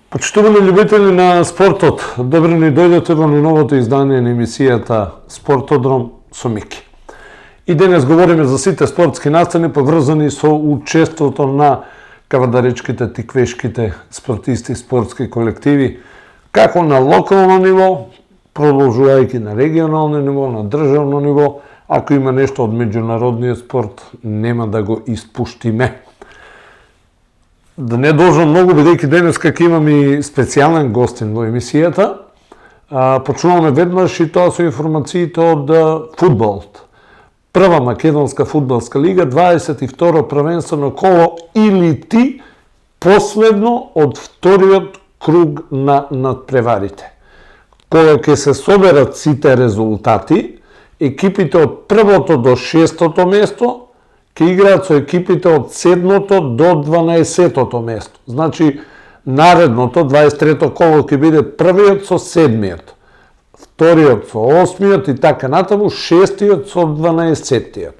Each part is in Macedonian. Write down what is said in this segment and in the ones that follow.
Почитувани љубители на спортот, добро ни дојдете во новото издание на емисијата Спортодром со Мики. И денес говориме за сите спортски настани поврзани со учеството на кавадаречките, тиквешките спортисти, спортски колективи, како на локално ниво, продолжувајќи на регионално ниво, на државно ниво, ако има нешто од меѓународниот спорт, нема да го испуштиме. Да не должам многу, бидејќи денес како имам и специјален гостин во емисијата, почнуваме веднаш и тоа со информациите од фудбалот. Прва македонска фудбалска лига, 22 првенствено коло или ти последно од вториот круг на надпреварите. Кога ќе се соберат сите резултати, екипите од првото до 6-то место ќе играат со екипите од 7-то до 12-тото место. Значи, наредното, 23-то коло ќе биде првиот со 7-миот, вториот со 8-миот и така натаму, 6-тиот со 12-тиот.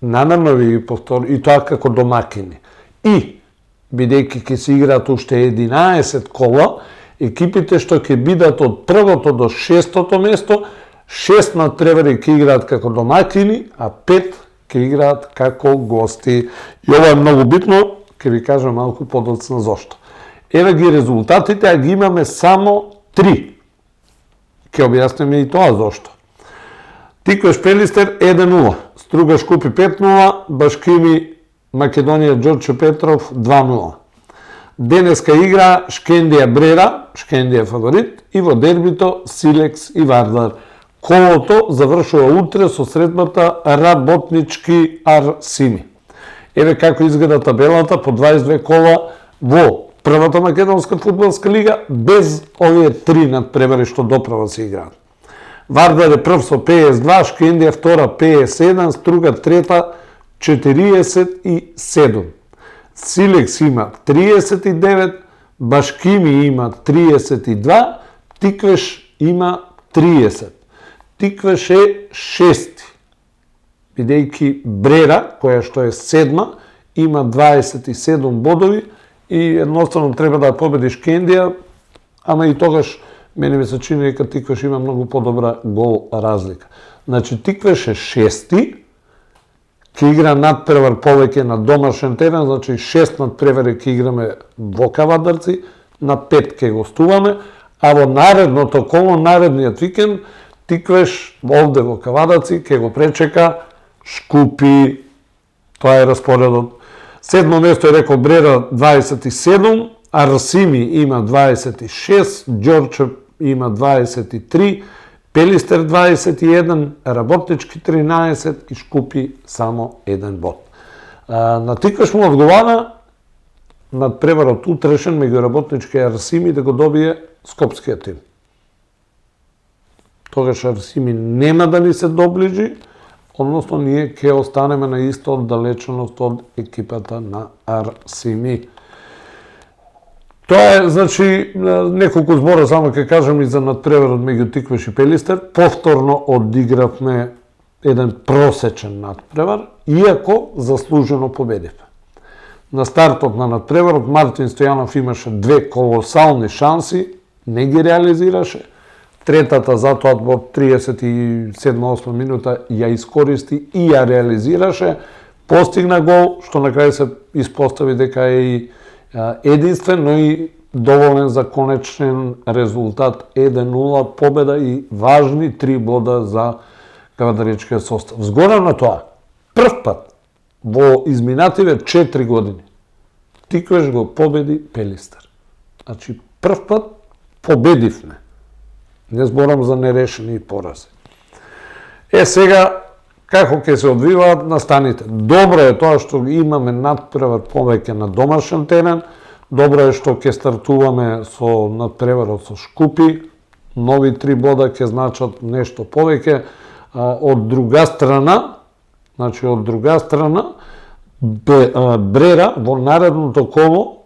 Намерно ви ги повтор, и тоа како домакини. И, бидејќи ќе се играат уште 11 кола, екипите што ќе бидат од првото до 6-тото место, 6 надпревари ќе играат како домакини, а 5 ќе играат како гости. И ова е многу битно, ќе ви кажам малку подоцна зошто. Еве ги резултатите, а ги имаме само 3. Ќе објасниме и тоа зошто. Тиквеш Пелистер 1-0, Стругаш Купи 5-0, Башкими Македонија Ѓорче Петров 2-0. Денеска игра Шкендија Брера, Шкендија фаворит, и во дербито Силекс и Вардар. Колото завршува утре со средбата Работнички Арсими. Еве како изгледа табелата по 22 кола во првата македонска фудбалска лига, без овие 3 надпревари што доправа се играат. Вардар е прв со 52, Шкендија втора 51, Струга трета 47. Силекс има 39, Башкими има 32, Тиквеш има 30. Тиквеш е 6, бидејќи Брера, која што е 7, има 27 бодови и едноставно треба да победи Шкендија, ама и тогаш мене ми се чини дека Тиквеш има многу подобра гол разлика. Значи Тиквеш е 6, ќе игра надпревар повеќе на домашен терен, значи 6 надпревари ќе играме во Кавадарци, на 5 ќе гостуваме, а во наредното коло, наредниот викенд, Тиквеш овде во Кавадаци ќе го пречека Шкупи. Тоа е распоредот. 7 место е рекол Брера 27, Арсими има 26, Ѓорче има 23, Пелистер 21, Работнички 13 и Шкупи само 1 бод. На Тиквеш му одговара надпреварот утрешен меѓу Работнички и Арсими да го добие скопскиот тим. Тогаш Арсими нема да ни се доближи, односно ние ќе останеме на иста оддалеченост од екипата на Арсими. Тоа е, значи, неколку збора само ќе кажам и за надпреварот меѓу Тиквеш и Пелистер. Повторно одигравме еден просечен надпревар, иако заслужено победивме. На стартот на надпреварот Мартин Стојанов имаше 2 колосални шанси, не ги реализираше. Третата затоа во 37-8 минута ја искористи и ја реализираше, постигна гол, што на крај се испостави дека е и единствен, но и доволен за конечен резултат 1-0 победа и важни 3 бода за кавадаречкиот состав. Згора на тоа, прв пат во изминативе 4 години Тиквеш го победи Пелистер. Значи, прв пат победивме. Не зборам за нерешени порази. Сега, како ќе се одвиваат настаните? Добро е тоа што имаме надпревар повеќе на домашен терен, Добро е што ќе стартуваме со надпреварот со Шкупи, нови 3 бода ќе значат нешто повеќе. Од друга страна, Брера во наредното коло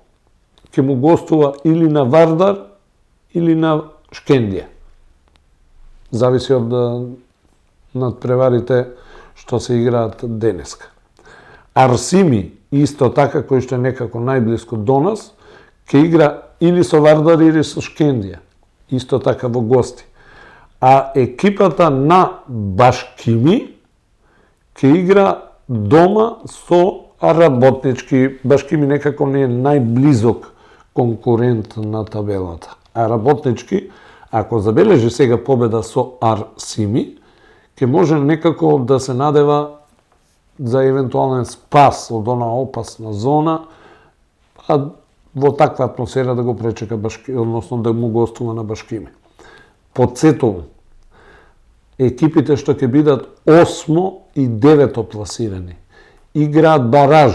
ќе му гостува или на Вардар или на Шкендија. Зависи од надпреварите што се играат денеска. Арсими, исто така, кој што е некако најблиско до нас, ќе игра или со Вардар или со Шкендија, исто така во гости. А екипата на Башкими ќе игра дома со Работнички. Башкими некако не е најблизок конкурент на табелата. А Работнички, ако забележи сега победа со Арсими, ќе може некако да се надева за евентуален спас од она опасна зона, а во таква атмосфера да го пречека Башкими, односно да му гостува на Башкими. Потсетувам, екипите што ќе бидат 8 и 9 пласирани играат бараж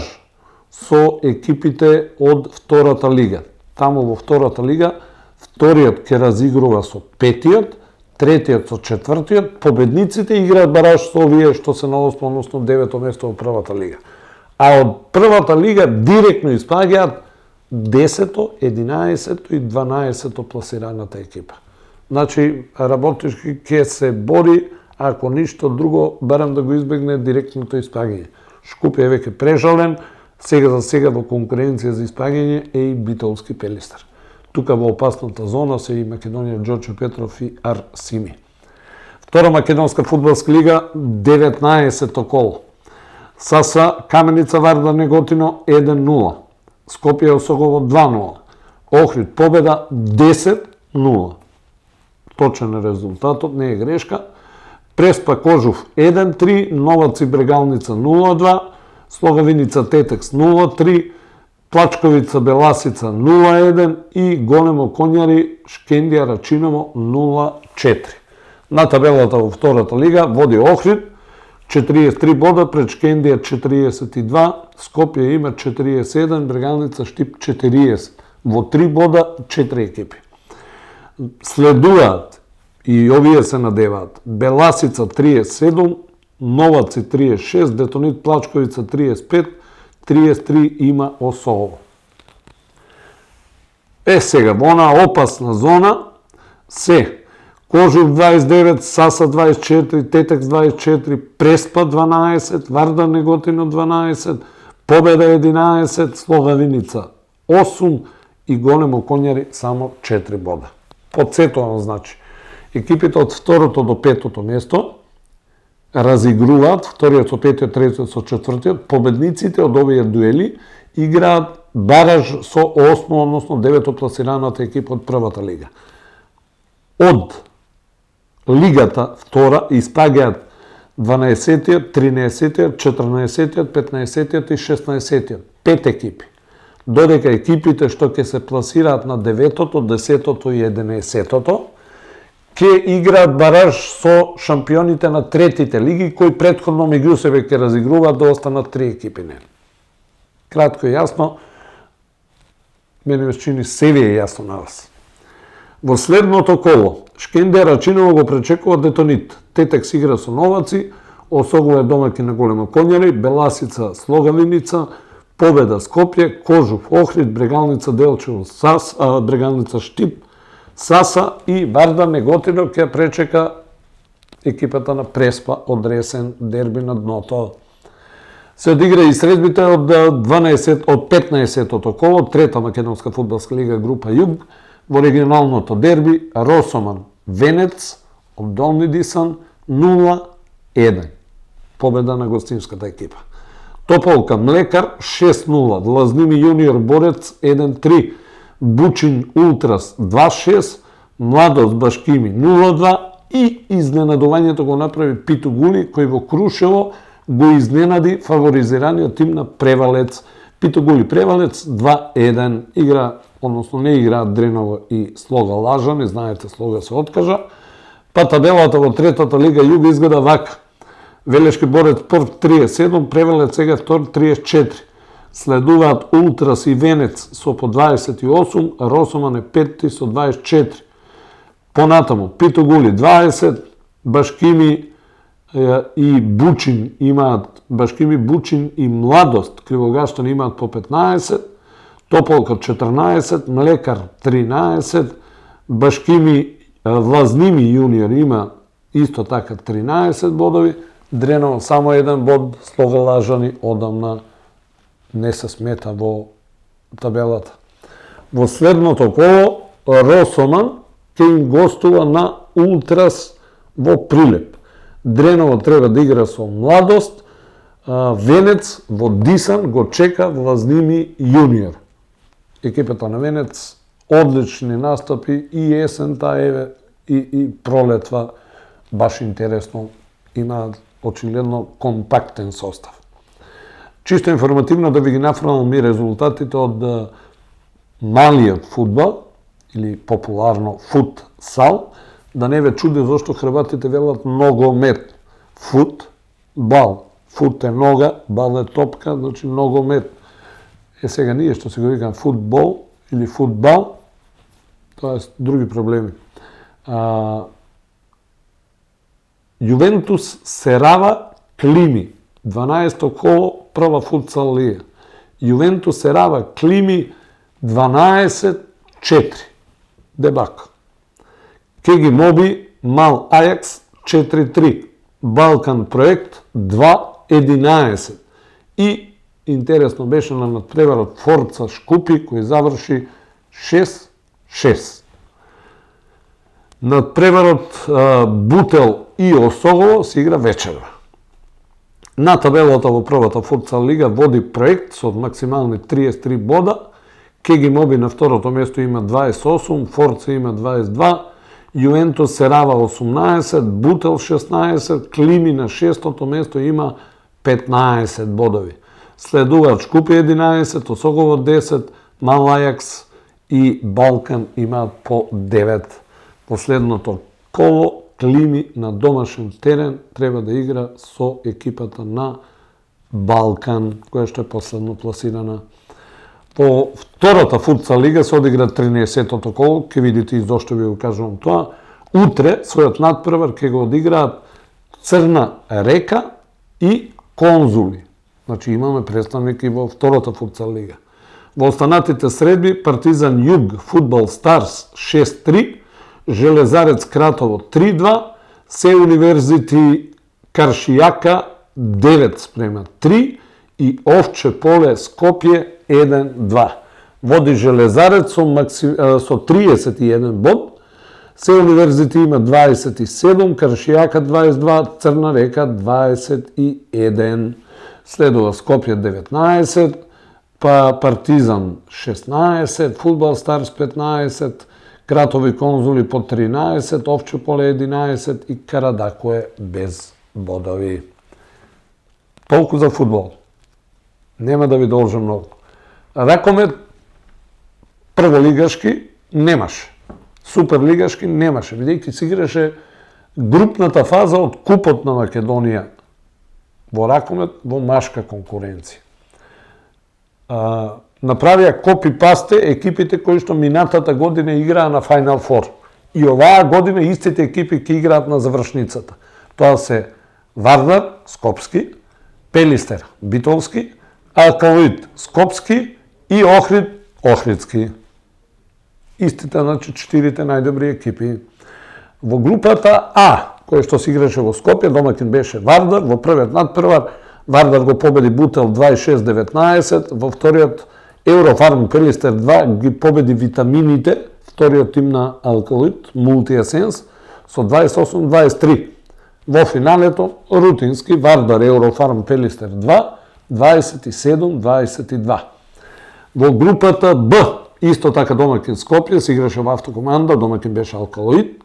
со екипите од втората лига. Таму во втората лига, вториот ќе разигрува со петиот, третиот со четвртиот, победниците играат бараж со овие што се на 8, односно 9 место во првата лига. А од првата лига директно испаѓаат 10, 11 и 12 пласираната екипа. Значи, Работнички ќе се бори, ако ништо друго, барем да го избегне директното испаѓање. Шкупи е веќе прежален, сега за сега во конкуренција за испаѓање е и Битолски Пелистар. Тука во опасната зона се и Македонија, Џочо Петров и Арсими. Втора македонска фудбалска лига, 19-то коло. Саса Каменица Вардар Неготино 1-0. Скопје Осогово 2-0. Охрид победа 10-0. Точен е резултатот, не е грешка. Преспа Кожув 1-3, Новаци Брегалница 0-2, Слогавиница Тетекс 0-3, Плачковица Беласица 0-1 и Големо Конјари Шкендија Рачиново 0-4. На табелата во втората лига води Охрид 43 бода пред Шкендија 42, Скопје има 47, Брегалница Штип 40. Во 3 бода 4 екипи. Следуваат и овие се надеваат Беласица 37, Новаци 36, Детонит Плачковица 35, 33 има Осово. Сега, во она опасна зона се Кожув 29, Саса 24, Тетекс 24, Преспа 12, Вардар Неготино 12, Победа 11, Слогавиница 8 и Големо Конјари само 4 бода. Потсетувам, значи, екипите од второто до петото место разигруваат, вториот со петиот, третиот со четвртиот, победниците од овие дуели играат бараж со 8, односно 9 пласираната екипа од првата лига. Од лигата втора испаѓаат 12-тиот, 13-тиот, 14-тиот, 15-тиот и 16-тиот. 5 екипи. Додека екипите што ќе се пласираат на 9-тото, 10-тото и 11-тото, ќе играат бараж со шампионите на третите лиги, кои претходно меѓу себе ќе разигруваат да останат 3 екипи. Кратко и јасно, мене ме чини се ви е јасно на вас. Во следното коло, Шкендија Рачиново го пречекува Детонит. Тетекс игра со Новаци, Осогово е домаќин на Големо Конјари, Беласица Слогавиница, Победа Скопје, Кожув Охрид, Брегалница Делчево Брегалница Штип, Саса и Вардар Неготино ќе пречека екипата на Преспа од Ресен, дерби на дното. Се одигра и средбите од 15-тото коло, трета македонска фудбалска лига група Југ, во регионалното дерби Росоман Венец од Долни Дисан 0-1. Победа на гостинската екипа. Тополка Млекар 6-0, Влазними Јуниор Борец 1-3, Бучин Ултрас 2-6, Младост Башкими 0-2 и изненадувањето го направи Питу Гули, кој во Крушево го изненади фаворизираниот тим на Превалец. Питу Гули Превалец 2-1 игра, односно не играат Дреново и Слога Лажани, знаете Слога се откажа. Па табелата во третата лига Југа изгледа вака. Велешки Борец Спорт 37, Превалец сега втор 34. Следуваат Ултрас и Венец со по 28, Росоман е 5 со 24. Понатаму Питогули 20, Башкими и Бучин имаат, Башкими, Бучин и Младост Кривогаштани имаат по 15, Тополка 14, Млекар 13, Башкими Влазними јуниор има исто така 13 бодови, Дреново само 1 бод, Слогалажани одамна не се смета во табелата. Во следното коло Росоман ќе им гостува на Ултрас во Прилеп. Дреново треба да игра со Младост, Венец во Дисан го чека Влазними јуниор. Екипата на Венец одлични настапи и есента еве и пролетва баш интересно, има очигледно компактен состав. Чисто информативно да ви ги нафрлам и резултатите од малиот фудбал или популарно футсал, да не ве чуди зашто хрватите велат ногомет. Футбал. Фут е нога, бал е топка, значи ногомет. Сега ние што се го викам футбол или футбал, тоа е други проблеми. Јувентус Серава Клими, 12-то коло, прва футсал лига. Јувентус Серава Клими 12-4. Дебак. Кеги Моби Мал Ајакс 4-3. Балкан проект 2-11. И интересно беше на надпреварот Форца Шкупи кој заврши 6-6. Надпреварот Бутел и Осогово се игра вечерва. На табелата во првата футсал лига води проект со максимални 33 бода. Кеги Моби на второто место има 28, Форца има 22, Јувентус Серава 18, Бутел 16, Клими на шестото место има 15 бодови. Следуваат Шкупи 11, Осогово 10, Мал Ајакс и Балкан имаат по 9. Последното коло Клими на домашен терен треба да игра со екипата на Балкан, која што е последно пласирана. По втората футсал лига се одигра 13-тото коло, ќе видите и зошто ви го кажувам тоа. Утре својот надпревар ќе го одиграат Црна Река и Конзули. Значи имаме представники во втората футсал лига. Во останатите средби Партизан Југ Фудбал Старс 6-3, Железарец Кратово 3-2, Се Универзити Каршијака 9-3 и Овче Поле Скопје 1-2. Води Железарец со 31 бод, Се Универзити има 27, Каршијака 22, Црна Река 21. Следува Скопје 19, па Партизан 16, Фудбал Старс 15, Кратови Конзули по 13, Овче Поле 11 и Карадакое без бодови. Толку за фудбал. Нема да ви должам многу. Ракомет прволигашки немаше. Суперлигашки немаше, бидејќи се играше групната фаза од Купот на Македонија во ракомет во машка конкуренција. Направија копи-пасте екипите кои што минатата година играа на Final Four. И оваа година истите екипи ќе играат на завршницата. Тоа се Вардар, Скопски, Пелистер, Битолски, Алкалоид, Скопски и Охрид, Охридски. Истите, значи, 4 најдобри екипи. Во групата А, која што се играше во Скопје, домакин беше Вардар, во првиот надпревар Вардар го победи Бутел 26-19, во вториот Еврофарм Пелистер 2 ги победи Витамините, вториот тим на Алкалоид, Мултиесенс, со 28-23. Во финалето, рутински Вардар Еврофарм Пелистер 2, 27-22. Во групата Б, исто така домакин Скопје, се играше во автокоманда, домакин беше Алкалоид.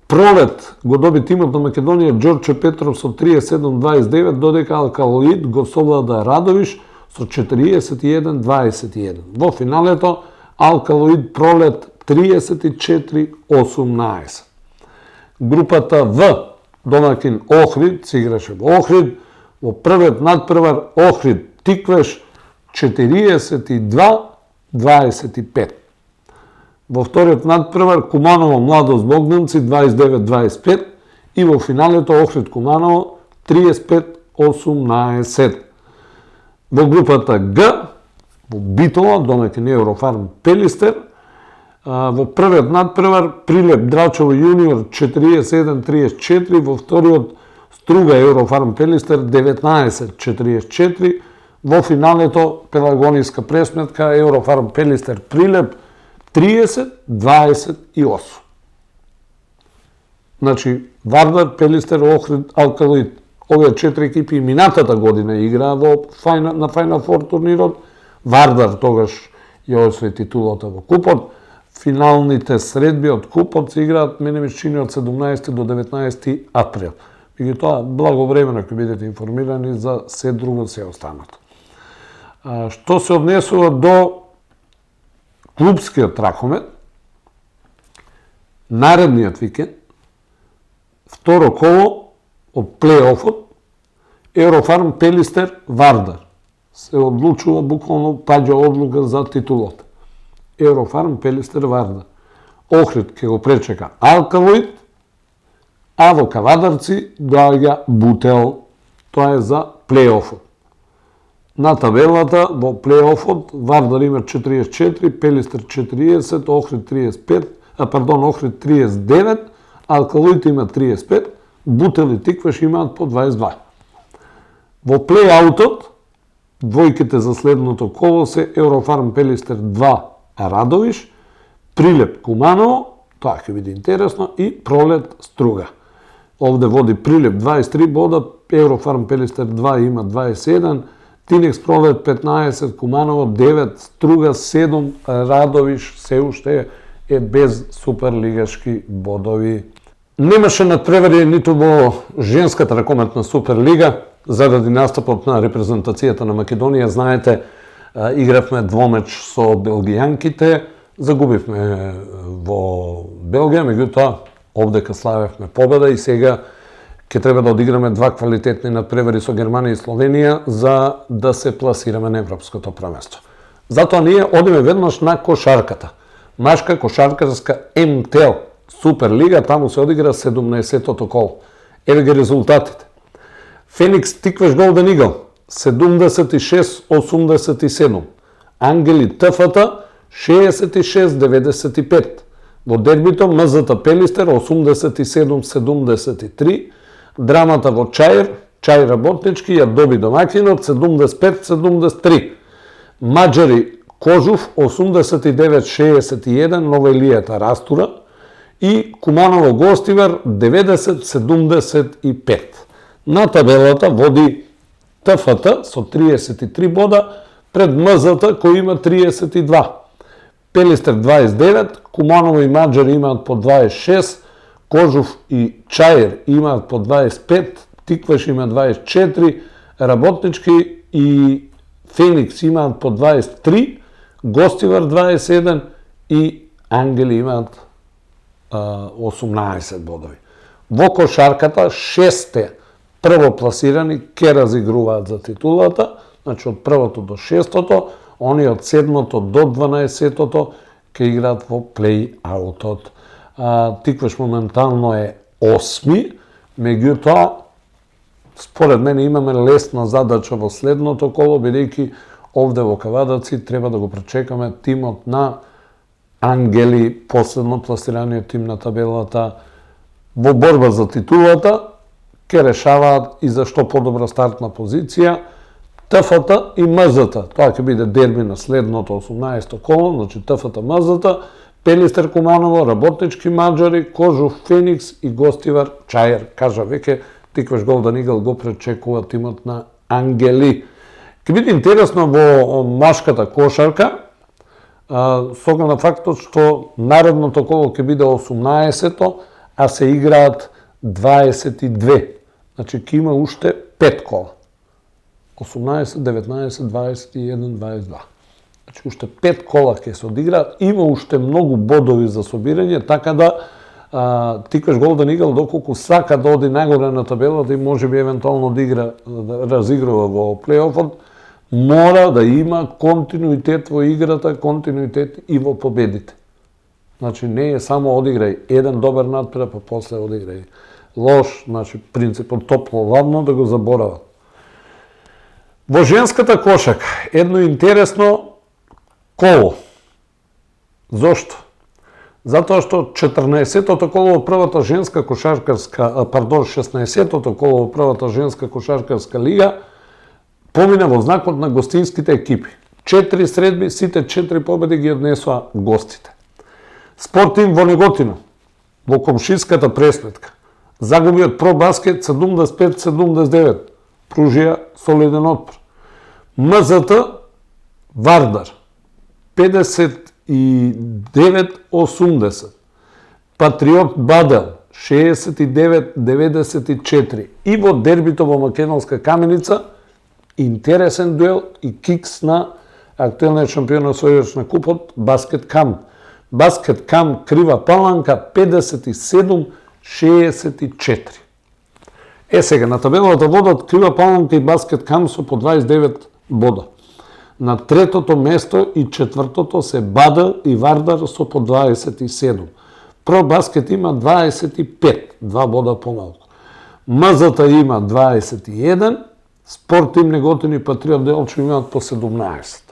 Пролет го доби тимот на Македонија Ѓорче Петров со 37-29, додека Алкалоид го совлада Радовиш со 41-21. Во финалето Алкалоид Пролет 34-18. Групата В, домакин Охрид, се играше во Охрид, Во првиот надпревар Охрид Тиквеш 42-25. Во вториот надпревар Куманово Младост Богдановци 29-25 и во финалето Охрид Куманово 35-18. Во групата Г, во Битола, домаќин Еврофарм Пелистер, во првиот надпревар Прилеп Драчево јуниор 41-34, во вториот Струга Еврофарм Пелистер 19-44, во финалето Пелагониска пресметка Еврофарм Пелистер Прилеп 30-28. Значи, Вардар, Пелистер, Охрид, Алкалоид, овие 4 екипи и минатата година играа на Final Four турнирот. Вардар тогаш ја освои титулата во купот. Финалните средби од купот се играат, мене ми чини, од 17 до 19 април. Меѓутоа, благовремено ќе бидете информирани за се друго, се останато. Што се однесува до клубскиот ракомет, наредниот викенд, второ коло од плей-офот, Еврофарм Пелистер Вардар. Се одлучува, буквално паѓа одлука за титулата. Еврофарм Пелистер Вардар. Охрид ќе го пречека Алкалоид, а во Кавадарци доаѓа Бутел. Тоа е за плей-офот. На табелата во плей-офот Вардар има 44, Пелистер 40, Охрид 35, Охрид 39, Алкалоид има 35, Бутел и Тиквеш имаат по 22. Во плей-аутот двојките за следното коло се Еврофарм Пелистер 2 Радовиш, Прилеп Куманово, тоа ќе биде интересно, и Пролет Струга. Овде води Прилеп 23 бода, Еврофарм Пелистер 2 има 21, Тинекс Пролет 15, Куманово 9, Струга 7, Радовиш се уште е без суперлигашки бодови. Немаше надпревари ниту во женската ракометна Суперлига, заради настапот на репрезентацијата на Македонија. Знаете, игравме двомеч со белгијанките, загубивме во Белгија, меѓутоа овдека славевме победа и сега ќе треба да одиграме два квалитетни надпревари со Германија и Словенија за да се пласираме на европското првенство. Затоа ние одиме веднаш на кошарката. Машка кошаркарска МТЛ Суперлига, таму се одигра 17-тото коло. Еве ги резултатите. Феникс Тиквеш Голден Игл 76-87. Ангели ТФТ 66-95. Во дербито МЗТ Пелистер 87-73. Драмата во Чаир работнички ја доби домаќинот 75-73. Маđари Кожув 89-61, Нова Илијата Растура и Куманово Гостивар 90-75. На табелата води ТФТ со 33 бода пред МЗТ кој има 32. Пелистер 29, Куманово и Маđари имаат по 26, Кожув и Чаир имаат по 25, Тиквеш има 24, Работнички и Феникс имаат по 23, Гостивар 21 и Ангели имаат 18 бодови. Во кошарката шесте првопласирани ќе разигруваат за титулата, значи од првото до шестото, они од седмото до 12-тото ќе играат во плей-аутот. Тиквеш моментално е 8, меѓутоа според мене имаме лесна задача во следното коло, бидејќи овде во Кавадаци треба да го пречекаме тимот на Ангели, последно пласираниот тим на табелата. Во борба за титулата ќе решаваат и за што подобра стартна позиција ТФТ и МЗТ. Тоа ќе биде дерби на следното 18-то коло, значи ТФТ МЗТ, Пелистер Куманово, Работнички Маđари, Кожув Феникс и Гостивар Чаир. Кажа веќе Тиквеш Голден Игл го пречекува тимот на Ангели. Ќе биде интересно во машката кошарка, с оглед на фактот што наредното коло ќе биде 18-то, а се играат 22. Значи ќе има уште 5 кола. 18, 19, 21, 22. Значи уште 5 кола ќе се одиграат. Има уште многу бодови за собирање, така да тикаш голден игл доколку сака да оди нагоре на табелата и можеби евентуално да игра, да разигрува во плейофот, мора да има континуитет во играта, континуитет и во победите. Значи не е само одиграј еден добар надпред, па после одиграј лош, значи принципот топло-ладно да го заборават. Во женската кошака едно интересно коло. Зошто? Затоа што 14-тото коло во првата женска кошаркарска, 16-тото коло во првата женска кошаркарска лига помина во знакот на гостинските екипи. 4 средби, сите 4 победи ги однесоа гостите. Спортим во Неготино, во комшинската пресметка, загуби од Пробаскет 75-79, пружија солиден отпор. МЗТ Вардар 59-80, Патриот Бадел 69-94 и во дербито во Македонска Каменица интересен дуел и кикс на актуелниот шампион на Сојуз на купот Баскет Кам. Баскет Кам Крива Паланка 57-64. Сега на табелата водат Крива Паланка и Баскет Кам со по 29 бода. На третото место и четвртото се Бадел и Вардар со по 27. Про Баскет има 25, 2 бода помалку. МЗТ има 21, Спортим Неготин и Патриот Делчо имаат по 17.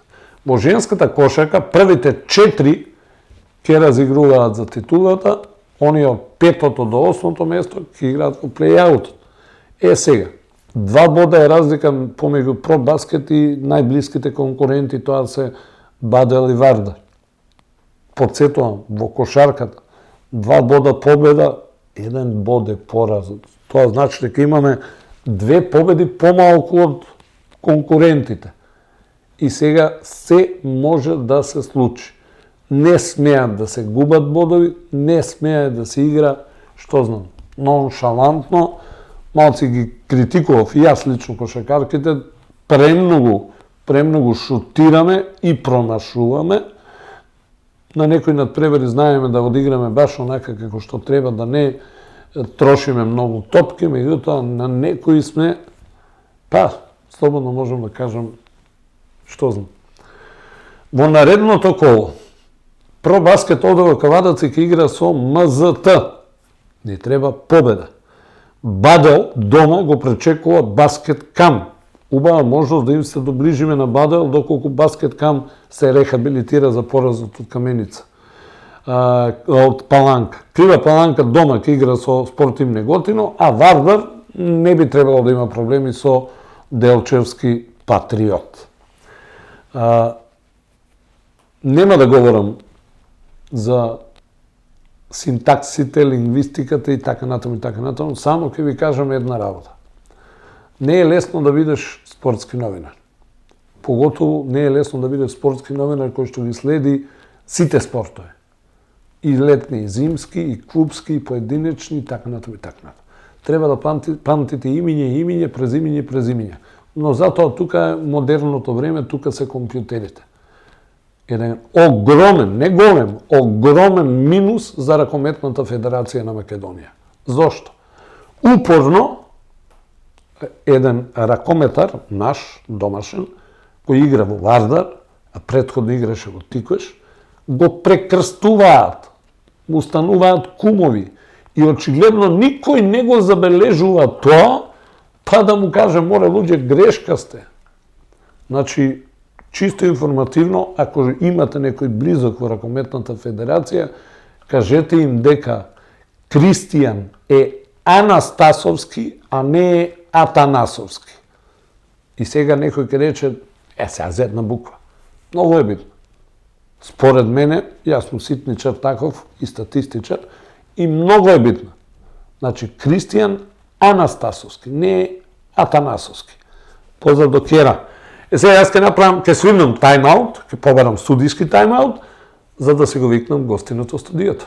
Во женската кошарка првите 4 ќе разигруваат за титулата, оние од 5-то до 8-то место ќе играат во плей-аутот. Сега, 2 бода е разлика помеѓу Про Баскет и најблиските конкуренти, тоа се Бадел и Вардар. Подсетувам, во кошарката 2 бода победа, 1 бод е пораз. Тоа значи дека имаме 2 победи помалку од конкурентите. И сега се може да се случи. Не смеат да се губат бодови, не смеат да се игра, што знам, ноншалантно. Малци ги критикував и јас лично кошакарките, премногу шутираме и промашуваме. На некои надпревари знаеме да одиграме баш онака како што треба, да не трошиме многу топки, меѓутоа на некои сме, слободно можам да кажам, што знам. Во наредното коло, Про Баскет оде во Кавадац и ќе игра со МЗТ. Не треба победа. Бадел дома го пречекува Баскет Кам. Убава можност да им се доближиме на Бадел, доколку Баскет Кам се рехабилитира за поразот од Каменица. Од Паланка. Крива Паланка дома ќе игра со Спортим Неготино, а Вардар не би требало да има проблеми со Делчевски Патриот. Нема да говорам за синтаксите, лингвистиката и така натаму, само ќе ви кажам една работа. Не е лесно да бидеш спортски новинар. Поготово не е лесно да бидеш спортски новинар кој што ги следи сите спортови. И летни, и зимски, и клубски, и поединечни, и така натаму. Треба да памтите имиње, презимиње. Но затоа тука е модерното време, тука се компјутерите. Еден огромен, не голем, огромен минус за Ракометната федерација на Македонија. Зошто? Упорно еден ракометар, наш, домашен, кој игра во Вардар, а претходно играше во Тиквеш, го прекрстуваат, му стануваат кумови и очигледно никој не го забележува тоа, па да му каже, море луѓе, грешка сте. Значи, чисто информативно, ако имате некој близок во Ракометната федерација, кажете им дека Кристијан е Анастасовски, а не е Атанасовски. И сега некој ќе рече, сега зедна буква. Многу е битно. Според мене, јас сум ситничар таков и статистичар, и многу е битно. Значи, Кристијан Анастасовски, не е Атанасовски. Поздрав до Кера. Сега јас ќе свимнам тайм-аут, ќе побарам студиски тайм-аут, за да се го викнам гостинот во студиото.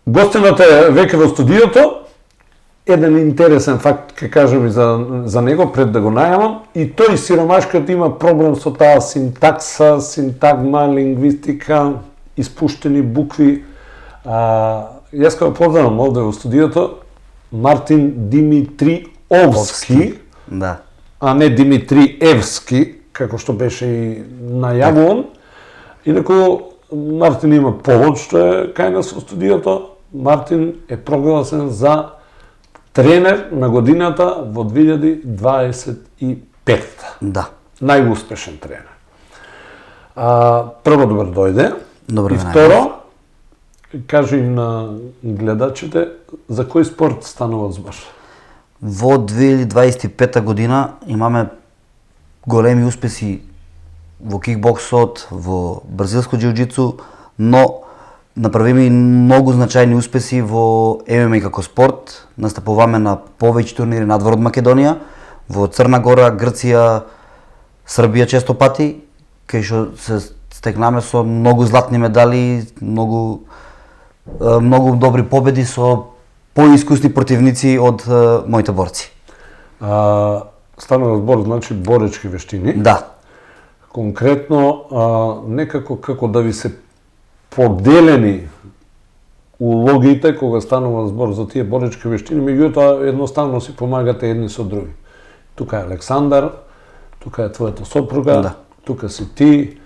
Гостината е веќе во студиото. Еден интересен факт ќе кажам и за него пред да го најавам. И тој сиромашкиот има проблем со таа синтакса, синтагма, лингвистика, испуштени букви. Јас кога поздравам овде во студиото Мартин Димитриовски, Да. а не Димитриевски, како што беше и најавуван. Инаку Мартин има повод што е кај нас во студиото. Мартин е прогласен за тренер на годината во 2025. Да. Најуспешен тренер. Прво добро дојде. Добро И ме второ, кажи им на гледачите за кој спорт станува збор. Во 2025 година имаме големи успеси во кикбоксот, во бразилско џиу-џицу, но направиме и многу значајни успеси во ММА како спорт. Настапуваме на повеќе турнири надвор од Македонија, во Црна Гора, Грција, Србија често пати, кај што се стекнаме со многу златни медали, многу добри победи со поискусни противници од моите борци. Станува збор, значи боречки вештини. Да. Конкретно, некако како да ви се поделени улогите кога станува збор за тие боречки вештини, меѓутоа едноставно си помагате едни со други. Тука е Александар, тука е твојата сопруга, Да. тука си ти,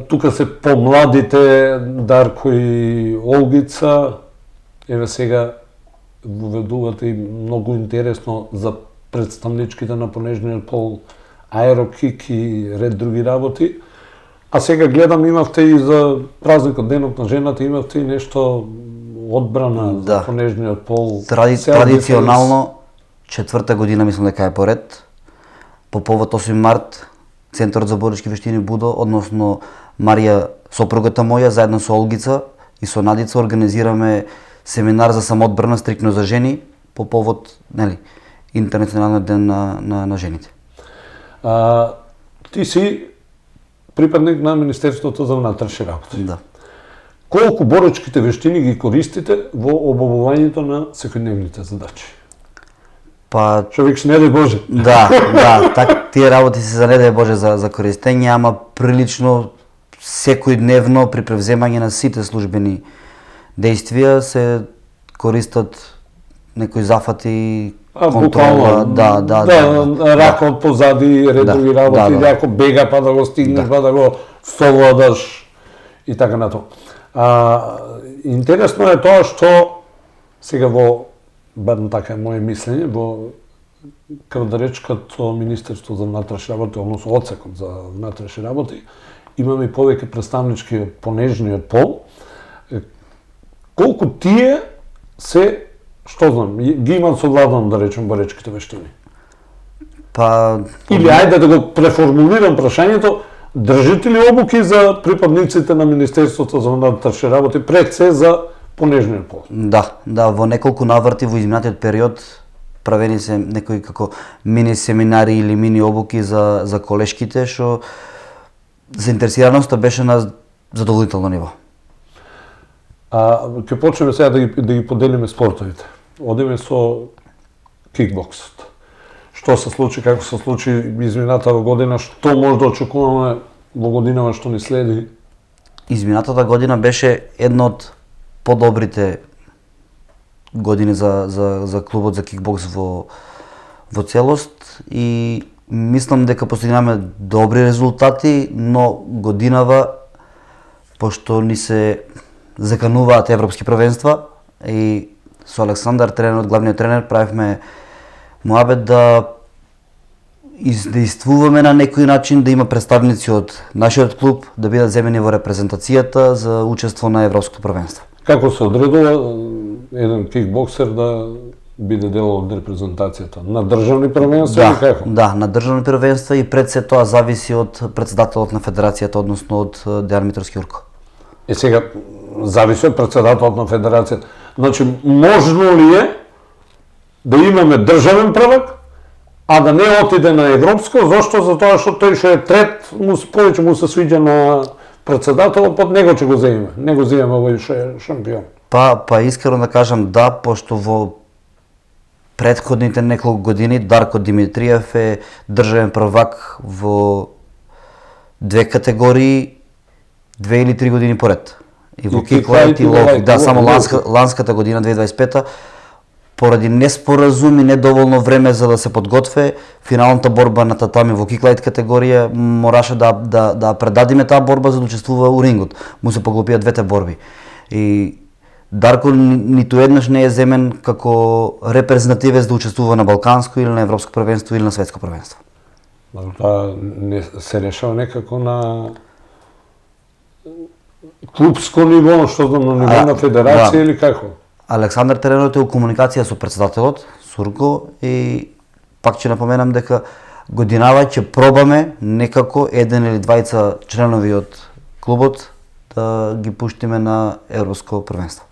тука се помладите Дарко и Олгица. Еве сега воведувате и многу интересно за представничките на понежниот пол, аерокик и ред други работи. А сега гледам имавте и за празникот денот на жената, имавте и нешто одбрана Да. за понежниот пол. Традиционално, четврта година мислам дека е поред, по повод 8 март, Центарот за боречки вештини Будо, односно Марија, сопругата моја, заедно со Олгица и со Надица организираме семинар за самоодбрана стрикно за жени по повод, Интернационалниот ден на жените. Ти си припадник на Министерството за внатрешни работи. Да. Колку боречките вештини ги користите во обавувањето на секојдневните задачи? Па Човек не дај Боже. Да, тие работи се за не дај Боже за користење, ама прилично секојдневно при превземање на сите службени действија се користат некои зафати, контрола, рака од позади, редови работи, ако бега па да го стигнеш, па да го совладаш и така натаму. Интересно е тоа што сега барем така е моје мислење, во Квадаречкото Министерство за внатрешни работи, односно одсекот за внатрешни работи, имаме и повеќе представнички од понежниот пол. Колку тие се, што знам, ги имат совладано, да речем, боречките вештини? Па Или ајде да го преформулирам прашањето, држите ли обуки за припадниците на Министерството за внатрешни работи пред се за понежниот пол? Да, во неколку наврати во изминатиот период правени се некои како мини семинари или мини обуки за колешките, што заинтересираноста беше на задоволително ниво. Ќе почнеме сега да ги поделиме спортовите. Одиме со кикбоксот. Што се случи, како се случи изминатава година, што може да очекуваме во годинава што ни следи? Изминатата година беше една од подобрите години за клубот за кикбокс во целост и мислам дека постигнаме добри резултати, но годинава, пошто ни се закануваат европски првенства и со Александар, тренерот, главниот тренер, правевме муабет да издействуваме на некој начин, да има представници од нашиот клуб да бидат земени во репрезентацијата за учество на европското првенство. Како се одредува еден кикбоксер да биде дел од репрезентацијата? На државни првенства или како? Да, на државни првенства и пред се тоа зависи од претседателот на федерацијата, односно од Дејан Митровски Јурко. Сега зависи од претседателот на федерацијата. Значи, можно ли е да имаме државен првак, а да не отиде на европско, зашто? Затоа што тој што е трет, повеќе му се свиѓа на претседателот, под него ќе го земеме. Не го земеме овој што е шампион. Па искрено да кажам да, пошто во претходните неколку години Дарко Димитриев е државен првак во две категории 2 или 3 години поред. И во киклайт и лоу, да, само ланската година 2025 поради неспоразум и недоволно време за да се подготве финалната борба на татами во киклайт категорија мораше да предадиме таа борба за да учествува у рингот. Му се поглопија двете борби. И Дарко ниту еднаш не е земен како репрезентативец да учествува на балканско или на европско првенство или на светско првенство. Тоа не се решава некако на клубско ниво, што знам, на ниво на федерација или како? Александар Теренот е у комуникација со председателот Сурко и пак ќе напоменам дека годинава ќе пробаме некако еден или двајца членови од клубот да ги пуштиме на европско првенство.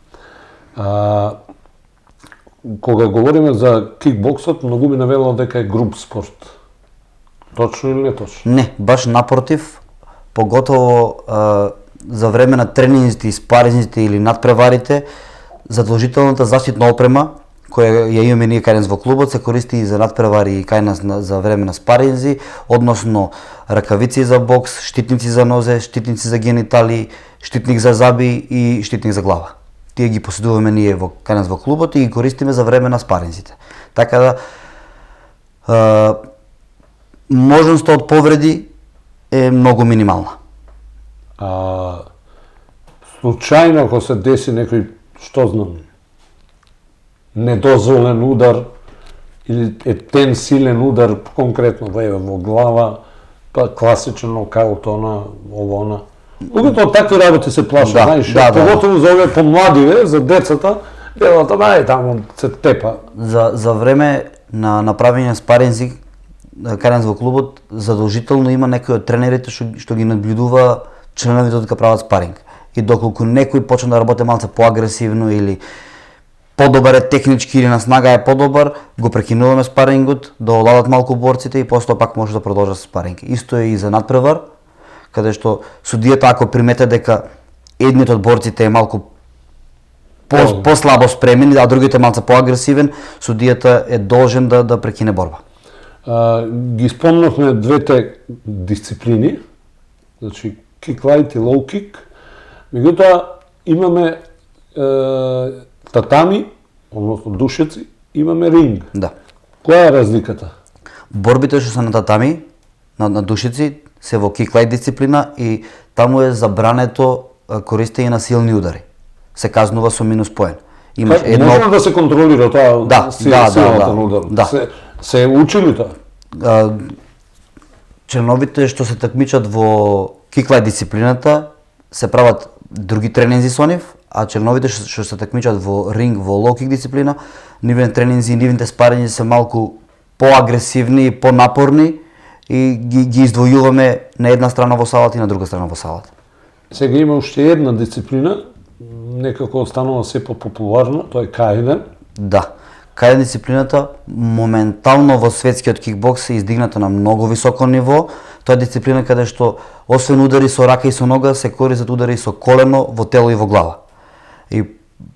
Кога говориме за кикбоксот, многу ми навело дека е груп спорт. Точно или не точно? Не, баш напротив, поготово за време на тренинзите и спаринзите или надпреварите, задолжителната заштитна опрема која ја имаме ние кај нас во клубот се користи и за надпревари и кај нас за време на спаринзи, односно ракавици за бокс, штитници за нозе, штитници за генитали, штитник за заби и штитник за глава. Тие ги поседуваме ние кај нас во клубот и ги користиме за време на спаринзите. Така да можноста од повреди е многу минимална. Случајно ако се деси некој, што знам, недозволен удар или етен силен удар конкретно во глава, па класичен нокаут, ово. Луѓето од такви работи се плашат, знаеш, поготово за овие помладиве, за децата, велат, ај таму се тепа. За време на направење спаринзи кај нас во клубот задолжително има некој од тренерите што ги наблюдува членовите додека прават спаринг. И доколку некој почне да работи малце поагресивно или подобар е технички или на снага е подобар, го прекинуваме спарингот, да оладат малку борците и после пак може да продолжат спаринг. Исто е и за надпревар, каде што судијата ако примете дека едниот од борците е малку послабо спремен, а другите малце поагресивен, судијата е должен да прекине борба. Ги спомнавме двете дисциплини, значи киклайт и лоу кик. Меѓутоа имаме татами, односно душеци, имаме ринг. Да. Која е разликата? Борбите што се на татами, на душици, се во киклайт дисциплина и таму е забрането користење на силни удари. Се казнува со минус поен. Имаш може да се контролира тоа силата на удар. Да. Се учили тоа? Членовите што се такмичат во киклайт дисциплината се прават други тренинзи со нив, а членовите што се такмичат во ринг во лоу кик дисциплина, нивните тренинзи и нивните спаринзи се малку поагресивни и понапорни и ги издвојуваме на една страна во салата и на друга страна во салата. Сега има уште една дисциплина, некако останува се популарна, тоа е К1. Да. К1 дисциплината моментално во светскиот кикбокс е издигната на многу високо ниво. Тоа е дисциплина каде што освен удари со рака и со нога се користат удари со колено, во тело и во глава. И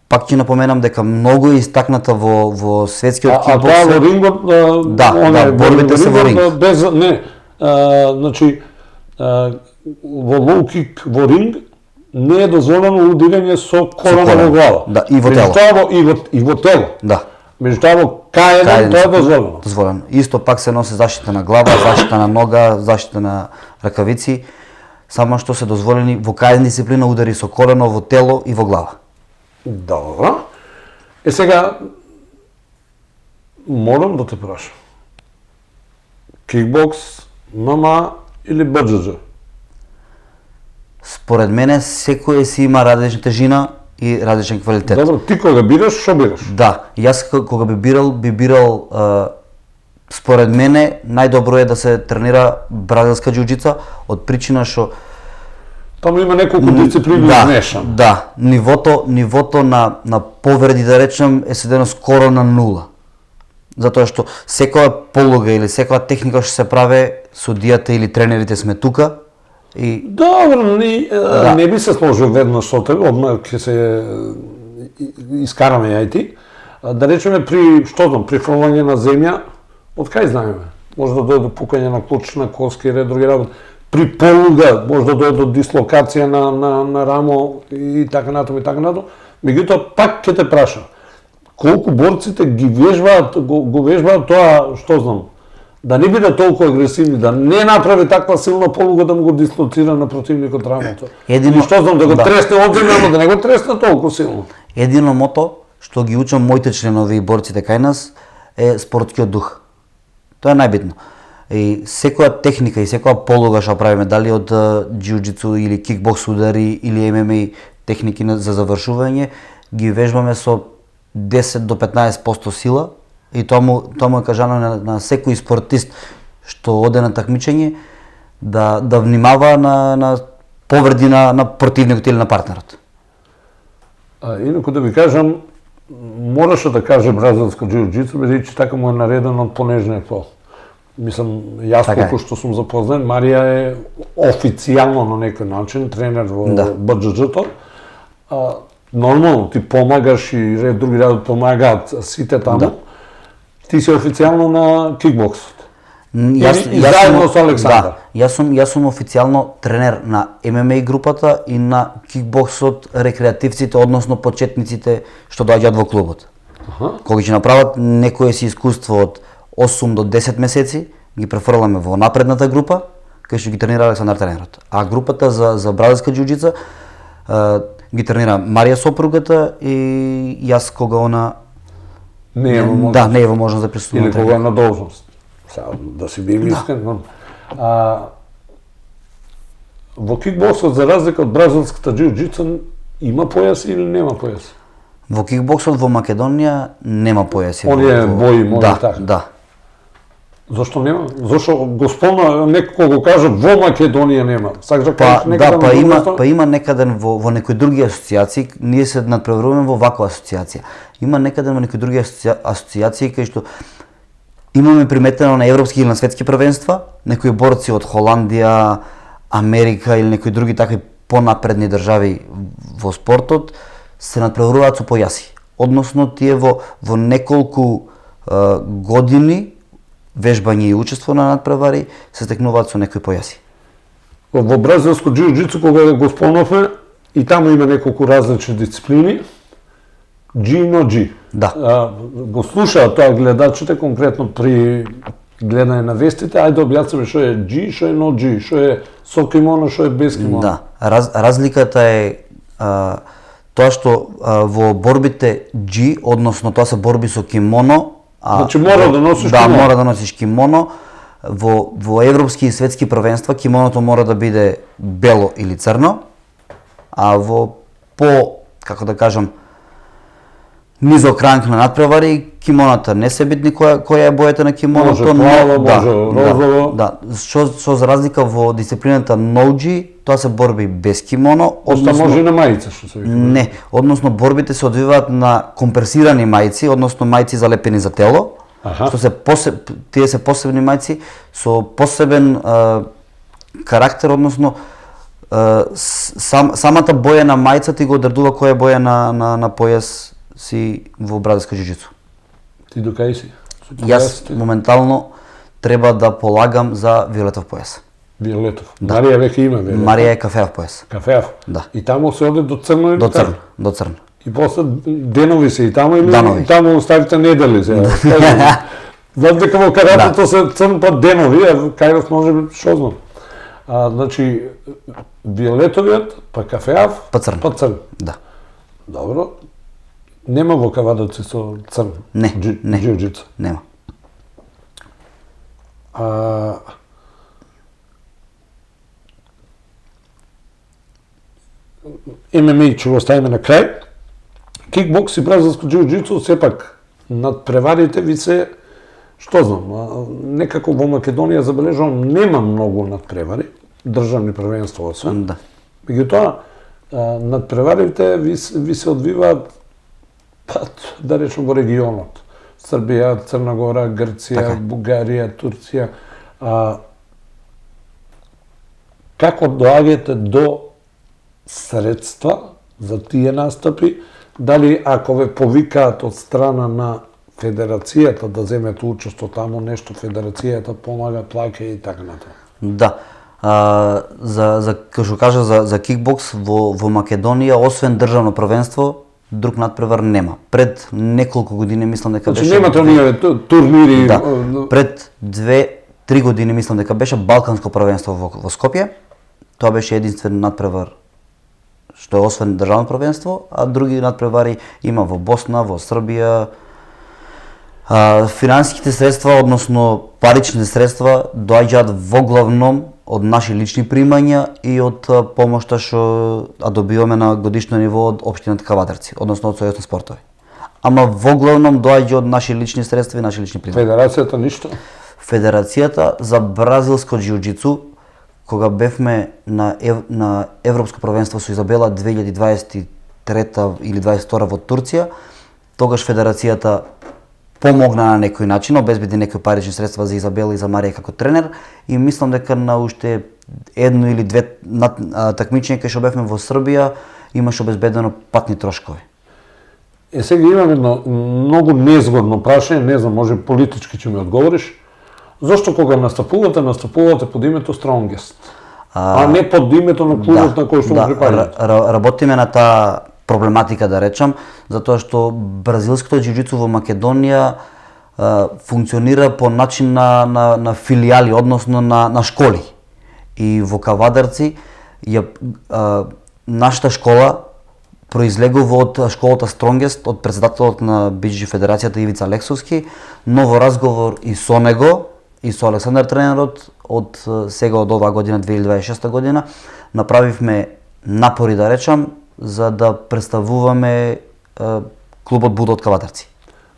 пак ќе напоменам дека многу е истакната во светскиот кикбокс. А тоа во рингот, да, борбите се во ринг. Без значи во лоу кик во ринг не е дозволено удирање со колено во глава. Да, и во тело. И во тело. Да. Меѓутоа во К1 тоа е дозволено. Дозволено. Исто пак се носи заштита на глава, заштита на нога, заштита на ракавици, само што се дозволени во К1 дисциплина удари со колено во тело и во глава. Добро. Сега морам да те прашам. Кикбокс, ММА или БДЖ? Според мене секој си има различна тежина и различен квалитет. Добро, ти кога бираш, што бираш? Да, јас кога би бирал според мене најдобро е да се тренира бразилска џуџица од причина што таму има неколку дисциплини измешани. Да, нивото на повреди да речем е сведено скоро на нула. Затоа што секоја полуга или секоја техника што се прави, судијата или тренерите сме тука. И добро, не би се сложил веднаш со тебе, одма ќе се искараме јајти, да речеме при при фрлање на земја, од кај знаеме? Може да дојде до пукање на клучна, коски и ред други работи. При полуга може да дојде до дислокација на рамо и така натаму и така натаму. Меѓутоа пак ќе те праша, колку борците ги вежбаат, го вежбаат тоа, што знам, да не биде толку агресивни, да не направи таква силна полуга да му го дислоцира на противникот рамото. Или што знам, да го тресне од земја, но да не го тресне толку силно. Едино мото што ги учам моите членови и борците кај нас е спортскиот дух. Тоа е најбитно. И секоја техника и секоја полуга што правиме, дали од џиуџицу или кикбокс удари или ММА техники за завршување, ги вежбаме со 10 до 15% сила и тоа му е кажано на секој спортист што оде на такмичење да внимава на повреди на противникот или на партнерот. Инаку да ви кажам, мораше да каже бразилско џиуџицу, бидејќи така му е наредено од понежниот пол. Мислам, јас колку што сум запознат, Марија е официјално на некој начин тренер во Бџџ-то. Нормално, ти помагаш и ред други работи помагаат сите таму. Да. Ти си официјално на кикбоксот. И заедно со Александар. Да, јас сум официјално тренер на ММА групата и на кикбоксот рекреативците, односно почетниците што доаѓаат во клубот. Кога ќе направат некое си искуство од 8 до 10 месеци, ги префрламе во напредната група, кај што ги тренира Александар тренерот. А групата за бразилска џиуџица ги тренира Марија сопругата и јас кога она не е во можност да присуствувам. Или кога е на должност. Да си би искрен. Во кикбоксот, за разлика од бразилската џиуџица, има појас или нема појас? Во кикбоксот во Македонија нема појаси. Оние бои, така. Да. Зошто нема? Зошто госполна некој го кажа во Македонија нема. Сакаш да кажеш некаде па има некаде во некои други асоциации, ние се надпреваруваме во ваква асоциација. Има некаде во некои други асоциации кај што имаме приметено на европски или на светски првенства, некои борци од Холандија, Америка или некои други такви понапредни држави во спортот се надпреваруваат со појаси. Односно тие во неколку години вежбање и учество на надпревари се стекнуваат со некои појаси. Во бразилско џиуџицу кога го спомнавме и таму има неколку различни дисциплини. Джи. Да. Го слушаат тоа гледачите конкретно при гледање на вестите, ајде објасниме што е джи, што е но джи, што е со кимоно, што е без кимоно. Да, разликата е тоа што во борбите джи, односно тоа се борби со кимоно, значи мора да носиш кимоно. Да, мора да носиш кимоно. Во европски и светски првенства кимоното мора да биде бело или црно, а во како да кажам, низок ранг на надпревари, кимоната не се битни која е бојата на кимоното. Може плаво, може розово. Да, што за разлика во дисциплината ноуџи, тоа се борби без кимоно. Односно може и на мајица, што се вика. Не, односно борбите се одвиваат на компресирани мајци, односно мајци залепени за тело. Што тие се посебни мајци со посебен карактер, односно самата боја на мајца ти го одредува која е боја на појас си во бразилска џиуџицу. Ти до кај си? Јас моментално треба да полагам за виолетов појас. Виолетов. Да. Марија веќе има виолетов. Марија е кафеав појас. Кафеав? Да. И таму се оде до црно или до црно. И после денови се и таму или данови. И таму оставите недели се. Знам дека во каратето се црн па денови, а кај може што знам. Значи виолетовиот, па кафеав, па црн. Да. Добро. Нема во кавадоци со црн? Не, џиуџица? Нема. ММА ќе го оставиме на крај. Кикбокс и бразилско џиуџицу сепак надпреварите ви се, што знам, некако во Македонија забележувам нема многу надпревари, државни првенства освен. Да. Меѓутоа надпреварите ви се одвиваат да речем во регионот. Србија, Црна Гора, Грција, Бугарија, Турција. Како доаѓате до средства за тие настапи, Дали ако ве повикаат од страна на федерацијата да земете учество таму, нешто федерацијата помага, плаќа и така натаму? Да. За како што кажа за кикбокс во Македонија, освен државно првенство, друг надпревар нема. Пред неколку години мислам дека беше. Значи немате оние турнири. Да. Пред 2-3 години мислам дека беше Балканско првенство во Скопје. Тоа беше единствен надпревар што е освен државно првенство, а други надпревари има во Босна, во Србија. Финансиските средства, односно паричните средства, доаѓаат воглавном од наши лични примања и од помошта што добиваме на годишно ниво од општината Кавадарци, односно од Сојуз на спортови. Ама воглавном доаѓа од наши лични средства и наши лични примања. Федерацијата ништо? Федерацијата за бразилско џиуџицу, кога бевме на Европско првенство со Изабела 2023 или 2022 во Турција, тогаш федерацијата помогна на некој начин, обезбеди некои парични средства за Изабела и за Марија како тренер и мислам дека на уште едно или две такмичења кај што бевме во Србија имаше обезбедено патни трошкови. Сега имам едно многу незгодно прашање, не знам, може политички ќе ми одговориш. Зошто кога настапувате под името Strongest, а не под името на клубот на кој што му припаѓате? Работиме на таа проблематика, да речам, затоа што бразилското џиуџицу во Македонија функционира по начин на филијали, односно на школи. И во Кавадарци нашата школа произлегува од школата Strongest, од председателот на BJJ федерацијата Ивица Лексовски, но во разговор и со него, и со Александар тренерот, од сега од оваа година, 2026 година, направивме напори, да речам, за да представуваме клубот Будо од Кавадарци.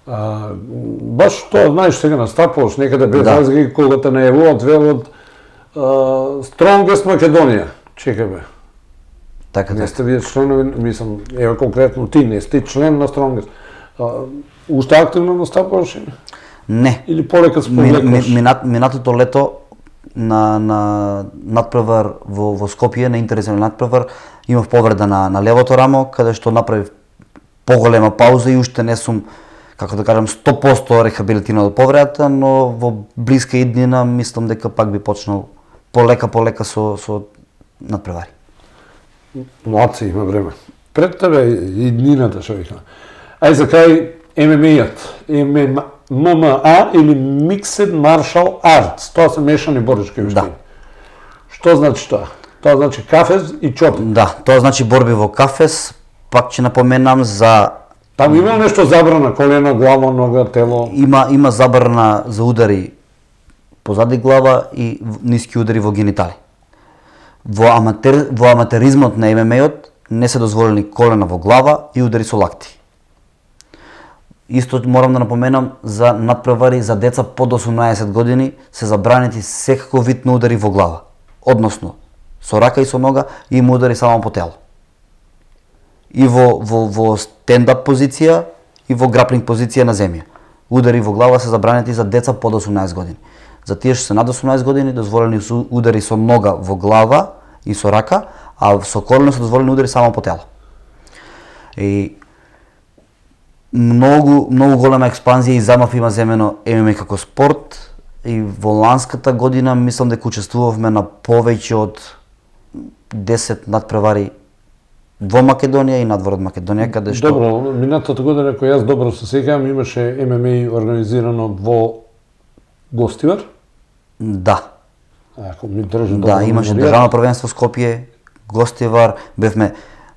Баш тоа, знаеш, сега настапуваш некаде без разлики, кога те најавуваат, велат Strongest Македонија. Чекај бе. Така не сте вие членови, мислам, ева конкретно ти не сте член на Strongest. Уште активно настапуваш? Не. Или полека се повлекуваш? Минатото лето на надпревар во Скопје, на интересен надпревар, имав повреда на левото рамо, каде што направив поголема пауза и уште не сум, како да кажам, 100% рехабилитиран од повредата, но во блиска иднина мислам дека пак би почнал полека со надпревари. Младци, има време. Пред тебе иднината, што викам. Ај за крај ММА-јат. ММА или Mixed Martial Arts. Тоа се мешани борички вештини. Што значи тоа? Тоа значи кафез и чопинг. Да, тоа значи борби во кафез. Пак ќе напоменам за... Таму има нешто забрана, колена, глава, нога, тело? Има забрана за удари позади глава и ниски удари во генитали. Во аматеризмот на ММА-от не се дозволени колена во глава и удари со лакти. Исто морам да напоменам за надпревари за деца под 18 години се забранети секаков вид на удари во глава. Односно, со рака и со нога и им удари само по тело. И во стендап позиција и во граплинг позиција на земја. Удари во глава се забранети за деца под 18 години. За тие што се над 18 години дозволени се удари со нога во глава и со рака, а со колено се дозволени удари само по тело. И многу голема експанзија и замав има земено ММА како спорт и во ланската година мислам дека учествувавме на повеќе од 10 надпревари во Македонија и надвор од Македонија, каде што... Добро, минатата година, кој јас добро се сеќавам, имаше ММА организирано во Гостивар? Да. Ако ми држи да, имаше државно првенство Скопје, Гостивар, бевме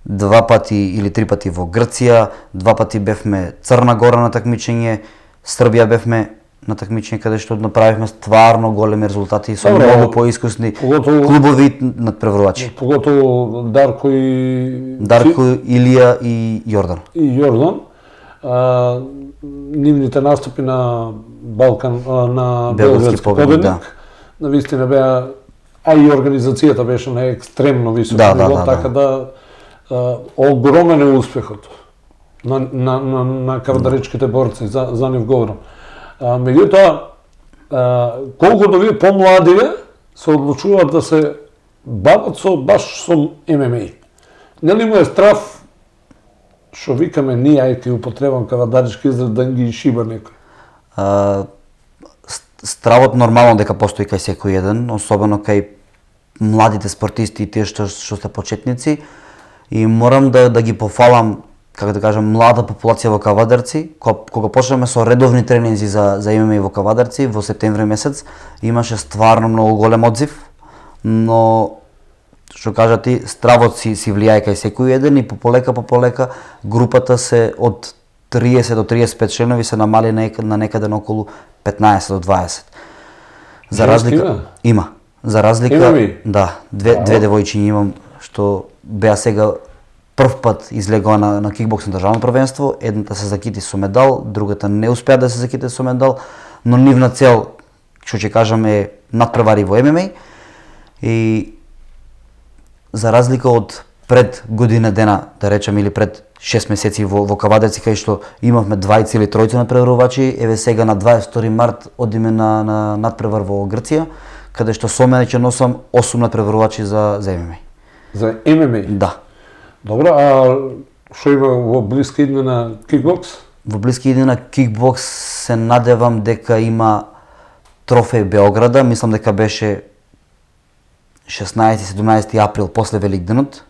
2 пати или 3 пати во Грција, 2 пати бевме Црна Гора на такмичење, Србија бевме на такмичење каде што направивме стварно големи резултати со многу поискусни клубови надпреварувачи. Поготово Дарко, Илија и Јордан. Нивните настапи на Балкан, на Белградски победник, на вистина беа, а и организацијата беше на екстремно висок ниво, така да огромен е успехот на кавадаречките борци, за нив говорам. Меѓутоа, колку вие помладиве се одлучуваат да се бават баш со ММА. Нели му е страв што викаме ние, ајде употребам кавадарички израз, да ги шиба некој? Стравот нормално дека постои кај секој еден, особено кај младите спортисти и тие што се почетници, и морам да ги пофалам, како да кажам, млада популација во Кавадарци. Кога почнеме со редовни тренинзи за ММА во Кавадарци во септември месец, имаше стварно многу голем одзив, но што кажа ти, стравот си влијае кај секој еден и пополека групата се од 30 до 35 членови се намали на некаде на околу 15 до 20. За разлика има. За разлика, да, две девојчиња имам што беа сега прв пат излегува на кикбокс на државно првенство, едната се закити со медал, другата не успеа да се заките со медал, но нивна цел, што ќе кажам, е надпревари во ММА. И за разлика од пред година дена, да речем, или пред 6 месеци во Кавадарци, кај што имавме 2 или 3 надпреварувачи, еве сега на 22 март одиме на надпревар во Грција, каде што со мене ќе носам 8 надпреварувачи за ММА. За ММА? Да. Добро, а што има во блиска иднина кикбокс? Во блиска иднина кикбокс се надевам дека има трофеј Београда, мислам дека беше 16-17 април после Великденот,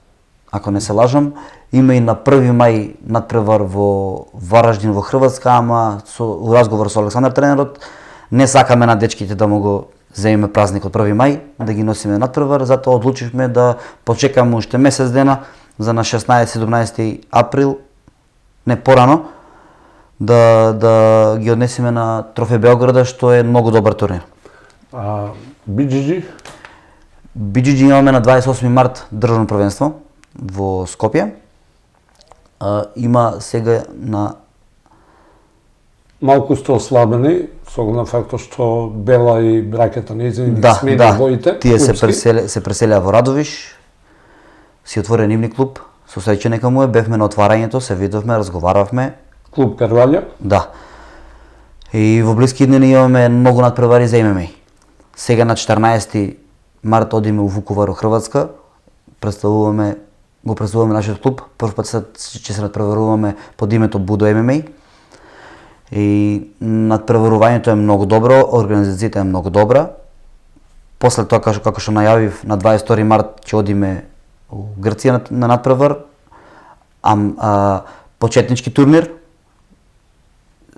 ако не се лажам. Има и на 1 мај надпревар во Вараждин во Хрватска, ама со разговор со Александар тренерот, не сакаме на дечките да му го земеме празникот 1 мај, да ги носиме надпревар, затоа одлучивме да почекаме уште месец дена за на 16-17 април, не порано, да ги однесеме на Трофеј Београда, што е многу добар турнир. А BJJ? BJJ имаме на 28 март државно првенство во Скопје. Има сега на малку сте ослабени, со оглед на фактот што Бела и браќата нејзини ги смени воите. Тие се преселија во Радовиш, си отвори нивни клуб, со среќа нека му е, бевме на отварањето, се видовме, разговаравме. Клуб Карвалја? Да. И во блиски иднини имаме многу надпревари за ММА. Сега на 14 март одиме у Вуковар, Хрватска, го представуваме нашиот клуб, прв пат ќе се надпреваруваме под името Будо ММА. И надпреварувањето е многу добро, организацијата е многу добра. После тоа, како што најавив, на 22 март ќе одиме у Грција на надпревар, почетнички турнир.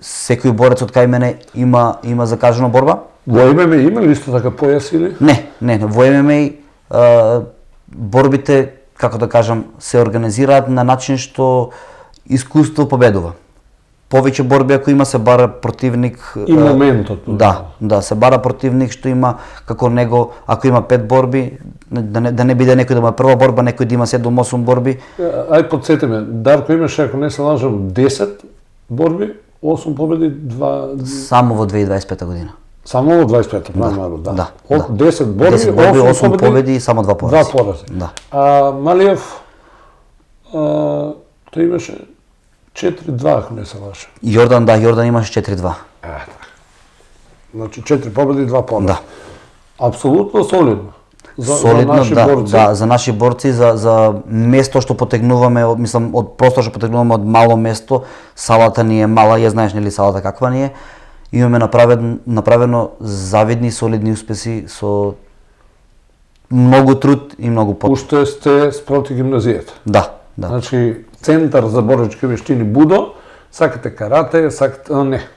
Секој борец од кај мене има закажана борба. Во ММА има ли исто така појас или? Не, во ММА борбите, како да кажам, се организираат на начин што искуство победува. Повеќе борби ако има, се бара противник. И моментот. Да, се бара противник што има како него, ако има 5 борби, да не биде некој да има прва борба, некој да има 7-8 борби. Ај подсетиме, Дарко имаше, ако не се лажам, 10 борби, 8 победи, 2... Само во 2025 година. Само во 25-та, правилно, да. 10 борби, 8 победи и само 2 порази. 2 порази. Да. А Малиев, тој имаше 4-2, ако не се лажам. Јордан имаше 4-2. Значи 4 победи и 2 порази. Да. Апсолутно солидно. За наши борци. Да, за наши борци, за место што потегнуваме, мислам, од простор што потегнуваме од мало место, салата ни е мала, ја знаеш нели салата каква ни е. Имаме направено завидни, солидни успеси со многу труд и многу пот. Уште сте спроти гимназијата. Да. Значи, Центар за боречки вештини Будо, сакате карате,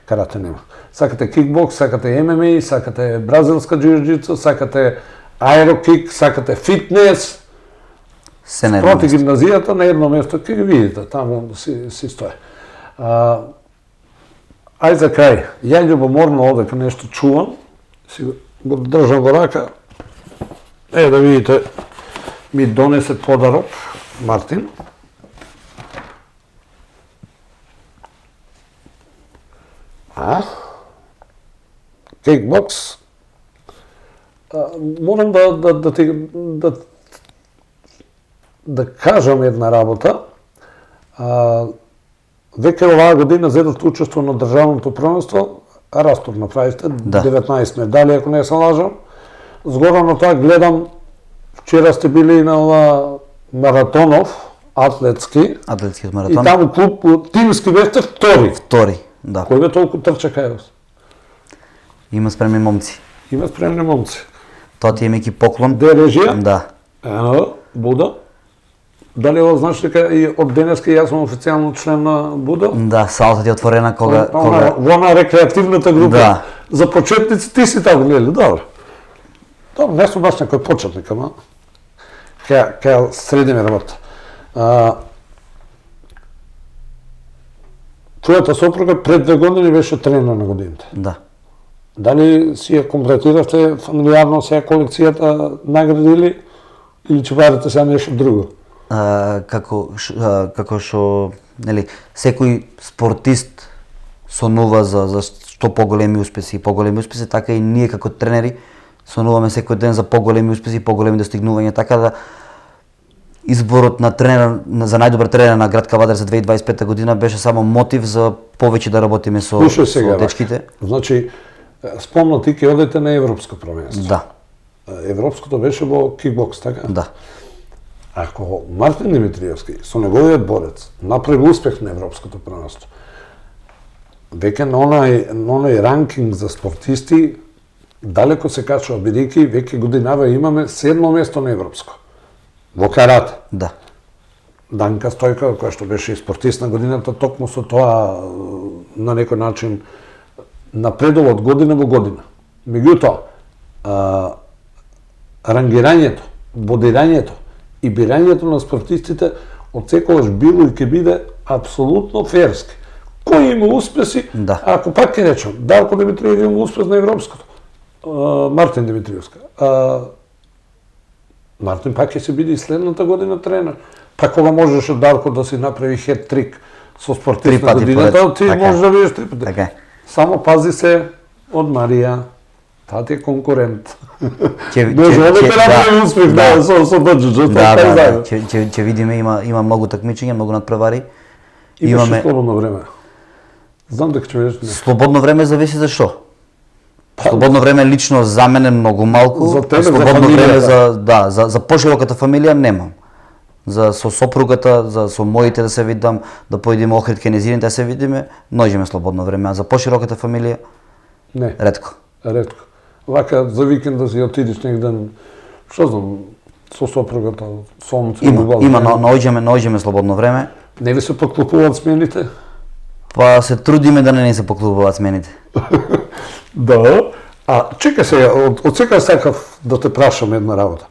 карате нема. Сакате кикбокс, сакате ММА, сакате бразилска џиу-џитсу, сакате аерокик, сакате фитнес. Се на едно спроти гимназијата на едно место, ќе ги видите, таму си стои. Ај за крај, ја љубоморно одека нешто чувам, си го држам во рака. Да видите, ми донесе подарок Мартин. Кикбокс. Морам да кажам една работа. Веќе оваа година зедовте учество на државното првенство, растур направивте, 19 медали, ако не се лажам. Згоро на тоа гледам, вчера сте били на ова Маратонов, атлетски. Атлетскиот И маратон. таму клуб тимски бевте втори. Втори, да. Кој бе толку трча кај вас? Има спремни момци. Има спремни момци. Тоа ти е меки поклон. Де режија? Да. Ено, Буда. Дали ова знаеш дека и од денеска јас сум официјално член на Буда? Да, салата ти е отворена кога Во на рекреативната група. Да. За почетници ти си таму, нели? Добро. Добро, не сум баш некој почетник, ама кај средиме работа. Твојата сопруга пред 2 години беше тренер на годините. Да. Дали си ја комплетиравте фамилиарно сега колекцијата награди или ќе барате сега нешто друго? Како што, нели, секој спортист сонува за што поголеми успеси, така и ние како тренери сонуваме секој ден за поголеми успеси, поголеми достигнувања, така да изборот на тренер за најдобар тренер на град Кавадар за 2025 година беше само мотив за повеќе да работиме со дечките. Значи, спомна ти ќе одите на европско првенство. Да. Европското беше во кикбокс, така? Да. Ако Мартин Димитриевски со неговиот борец направи успех на европското првенство, веќе на оној ранкинг за спортисти далеко се качува, бидејќи веќе годинава имаме 7 место на европско. Во карате. Да. Данка Стојкова, која што беше и спортист на годината, токму со тоа на некој начин напредува од година во година. Меѓутоа, рангирањето, бодирањето и бирањето на спортистите од секогаш било и ќе биде апсолутно ферски. Кој има успеси, Да. ако пак ќе речем, Дарко Димитриев има успес на европското, Мартин Димитриевска, Мартин пак ќе се биде и следната година тренер. Па кога можеше Дарко да си направи хет-трик со спортист на годината, ти можеш да видиш 3 пати. Така. Само пази се од Марија. Таа ти е конкурент. Ќе Може да направи успех со Баџиџа. Да, ќе видиме, има многу такмичења, многу надпревари. Имаме слободно време. Знам дека ќе видиш. Слободно време зависи за што. Слободно време лично за мене многу малку. За тебе, слободно за време за пошироката фамилија немам. Со сопругата, со моите да се видам, да поидеме Охрид кај незините да се видиме, наоѓаме слободно време, а за пошироката фамилија Не, ретко. ретко. Вака за викенд да си отидеш негден, што знам, со сопругата, со момци. Има наоѓаме слободно време. Не ви се подклопуваат смените? Па се трудиме да не се поклубуваат смените. Да. Чекај сега, од секој сакав да те прашам една работа.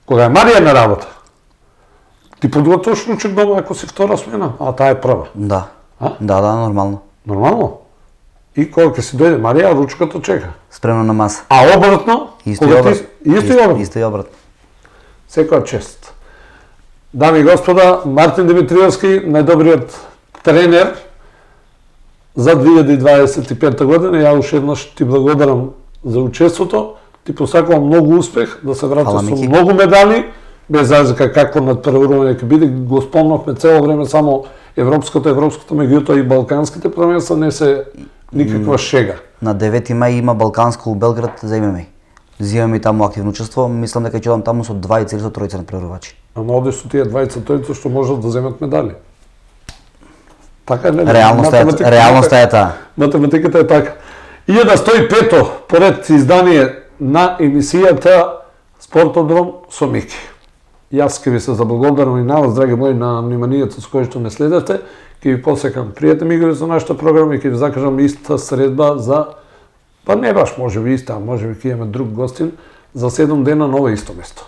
Кога е Марија на работа, ти подготвуваш ручек дома ако си втора смена, а таа е прва. Да. А? Да, нормално. Нормално? И кога ќе си дојде Марија, ручката чека. Спремно на маса. А обратно? Исто и Кога обратно. Исто и обратно. Исто и обратно. Секоја чест. Дами и господа, Мартин Димитриевски, најдобриот тренер за 2025 година. Ја уште еднаш ти благодарам за учеството. Ти посакувам многу успех, да се вратиш со многу медали, без разлика какво надпреварување ќе биде. Го спомнавме цело време само европското, меѓутоа и балканските првенства не се никаква шега. На 9 мај има балканско у Белград за ММА. Земаме и таму активно учество, мислам дека ќе одам таму со 2 или со 3 надпреварувачи. Ама одиш со тие 20 што можат да земат медали. Така е, реалноста е таа. Математиката е така. 1105-то поред издание на емисијата Спортодром со Мики. Јас ќе ви се заблагодарам и на вас, драги мои, на вниманието со кое што не следете. Ќе ви посекам пријатни игри за нашата програма и ќе ви закажам иста средба за, па не баш може би иста, може би ќе имаме друг гостин, за 7 дена на ова исто место.